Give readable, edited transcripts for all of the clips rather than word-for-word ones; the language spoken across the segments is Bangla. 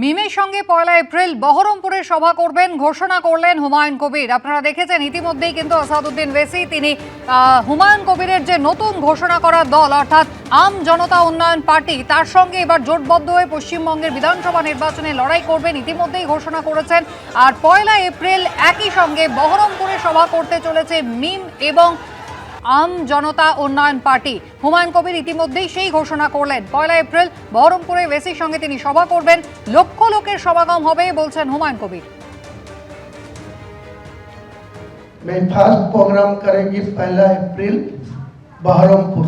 মিমের সঙ্গে 1 এপ্রিল বহরমপুরে সভা করবেন ঘোষণা করলেন হুমায়ুন কবির। আপনারা দেখেছেন ইতিমধ্যেই কিন্তু আসাদুদ্দিন ওয়েসি তিনি হুমায়ুন কবিরের যে নতুন ঘোষণা করা দল অর্থাৎ আম জনতা উন্নয়ন পার্টি তার সঙ্গে এবার জোটবদ্ধ হয়ে পশ্চিমবঙ্গের বিধানসভা নির্বাচনে লড়াই করবেন ইতিমধ্যেই ঘোষণা করেছেন। আর 1 এপ্রিল একই সঙ্গে বহরমপুরে সভা করতে চলেছে মিম এবং আম জনতা উন্নয়ন পার্টি। হুমায়ুন কবির ইতিমধ্যেই সেই ঘোষণা করলেন 1 এপ্রিল বহরমপুরে ওয়েসির সঙ্গে তিনি সভা করবেন, লক্ষ লোকের সমাগম হবে বলছেন হুমায়ুন কবির। मैं फर्स्ट प्रोग्राम करेंगी 1 अप्रैल बहरमपुर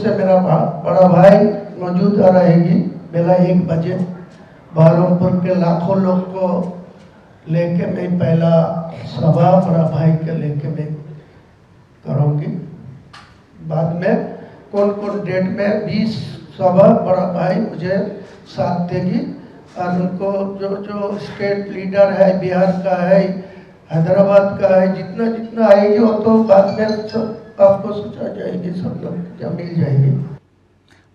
से मेरा बड़ा भाई मौजूद रहेगी बेला 1 बजे। बहरमपुर के लाखों लोग को लेके मैं पहला सभा बड़ा भाई के लेके मैं करूँगी। बाद में कौन कौन डेट में 20 सभा बड़ा भाई मुझे साथ देगी और उनको जो जो स्टेट लीडर है, बिहार का है, हैदराबाद का है, जितना जितना आएगी वो तो बाद में सब आपको सोचा जाएगी, सब लोग मिल जाएगी।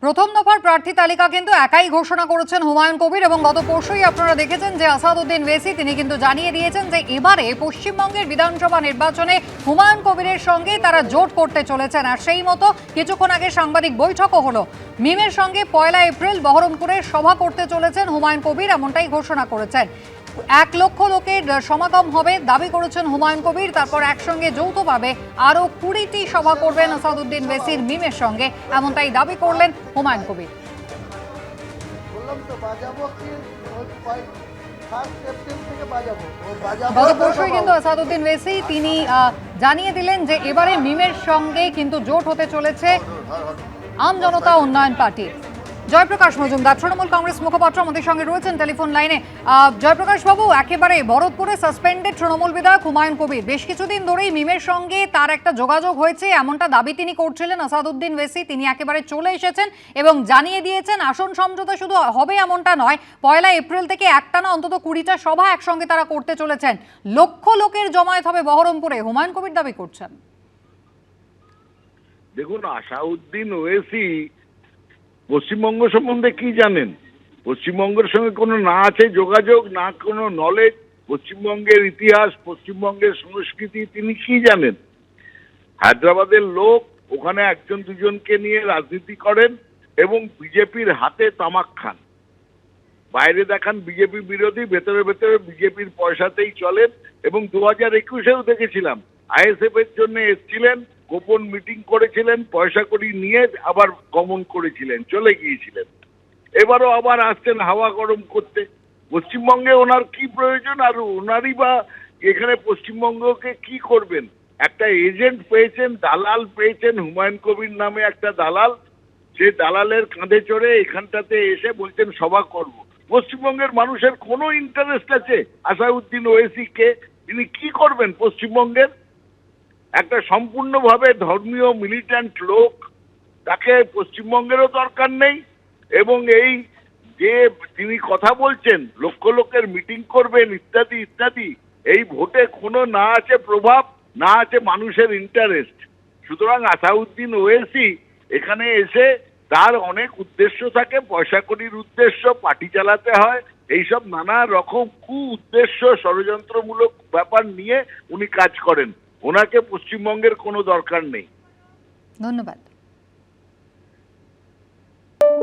প্রথম দফার প্রার্থী তালিকা কিন্তু একাই ঘোষণা করেছেন হুমায়ুন কবির এবং গত পরশুই আপনারা দেখেছেন যে আসাদুদ্দিন ওয়েসি তিনি কিন্তু জানিয়ে দিয়েছেন যে এবারে পশ্চিমবঙ্গের বিধানসভা নির্বাচনে হুমায়ুন কবিরের সঙ্গে তারা জোট করতে চলেছেন। আর সেই মতো কিছুক্ষণ আগে সাংবাদিক বৈঠকও হলো। মিমের সঙ্গে 1 এপ্রিল বহরমপুরে সভা করতে চলেছেন হুমায়ুন কবির, এমনটাই ঘোষণা করেছেন। 1 লক্ষ লোকের সমাগম হবে দাবি করেছেন হুমায়ুন কবির। তারপর একসঙ্গে যৌথভাবে আরও 20টি সভা করবেন আসাদুদ্দিন ওয়েসির মিমের সঙ্গে, এমনটাই দাবি করলেন হুমায়ুন কবির। গত পরশুই কিন্তু আসাদুদ্দিন ওয়েসি তিনি জানিয়ে দিলেন যে এবারে মিমের সঙ্গে কিন্তু জোট হতে চলেছে আম জনতা উন্নয়ন পার্টি। জয়প্রকাশ মজুমদার তৃণমূল কংগ্রেস মুখপাত্র আমাদের সঙ্গে রয়েছেন টেলিফোন লাইনে। জয়প্রকাশ বাবু, একেবারে ভরতপুরে সাসপেন্ডেড তৃণমূল বিধায়ক হুমায়ুন কবির বেশ কিছুদিন ধরেই মিমের সঙ্গে তার একটা যোগাযোগ হয়েছে এমনটা দাবি তিনি করছিলেন। আসাদুদ্দিন ওয়েসি তিনি একেবারে চলে এসেছেন এবং জানিয়ে দিয়েছেন আসন সমঝোতা শুধু হবে এমনটা নয়, 1 এপ্রিল থেকে একটানা অন্তত 20টা সভা একসঙ্গে তারা করতে চলেছেন, লক্ষ লোকের জমায়েত হবে বহরমপুরে, হুমায়ুন কবির দাবি করছেন। দেখুন, আসাদুদ্দিন ওয়েসি পশ্চিমবঙ্গ সম্বন্ধে কি জানেন? পশ্চিমবঙ্গের সঙ্গে কোনো না আছে যোগাযোগ, না কোনো নলেজ। পশ্চিমবঙ্গের ইতিহাস, পশ্চিমবঙ্গের সংস্কৃতি তিনি কি জানেন? হায়দ্রাবাদের লোক, ওখানে একজন দুজনকে নিয়ে রাজনীতি করেন এবং বিজেপির হাতে তামাক খান। বাইরে দেখান বিজেপি বিরোধী, ভেতরে ভেতরে বিজেপির পয়সাতেই চলেন। এবং 2021-এও দেখেছিলাম আইএসএফ এর জন্য এসেছিলেন, গোপন মিটিং করেছিলেন, পয়সা কড়ি নিয়ে আবার গমন করেছিলেন, চলে গিয়েছিলেন। এবারও আবার আসছেন হাওয়া গরম করতে। পশ্চিমবঙ্গে ওনার কি প্রয়োজন? আর ওনারই বা এখানে পশ্চিমবঙ্গকে কি করবেন? একটা এজেন্ট পেয়েছেন, দালাল পেয়েছেন, হুমায়ুন কবির নামে একটা দালাল। সে দালালের কাঁধে চড়ে এখানটাতে এসে বলছেন সভা করব। পশ্চিমবঙ্গের মানুষের কোনো ইন্টারেস্ট আছে আসাদুদ্দিন ওয়েসিকে? তিনি কি করবেন পশ্চিমবঙ্গের? একটা সম্পূর্ণভাবে ধর্মীয় মিলিট্যান্ট লোক, তাকে পশ্চিমবঙ্গেরও দরকার নেই। এবং এই যে তিনি কথা বলছেন লক্ষ লোকের মিটিং করবেন ইত্যাদি ইত্যাদি, এই ভোটে কোনো না আছে প্রভাব, না আছে মানুষের ইন্টারেস্ট। সুতরাং আসাদুদ্দিন ওয়েসি এখানে এসে তার অনেক উদ্দেশ্য থাকে, পয়সা কড়ির উদ্দেশ্য, পার্টি চালাতে হয়, এইসব নানা রকম কু উদ্দেশ্য ষড়যন্ত্রমূলক ব্যাপার নিয়ে উনি কাজ করেন। ওনাকে পশ্চিমবঙ্গের কোনো দরকার নেই। ধন্যবাদ।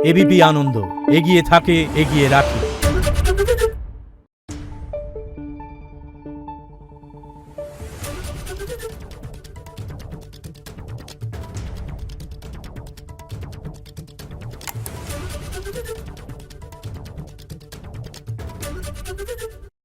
এবিপি আনন্দ এগিয়ে থাকে, এগিয়ে রাখে।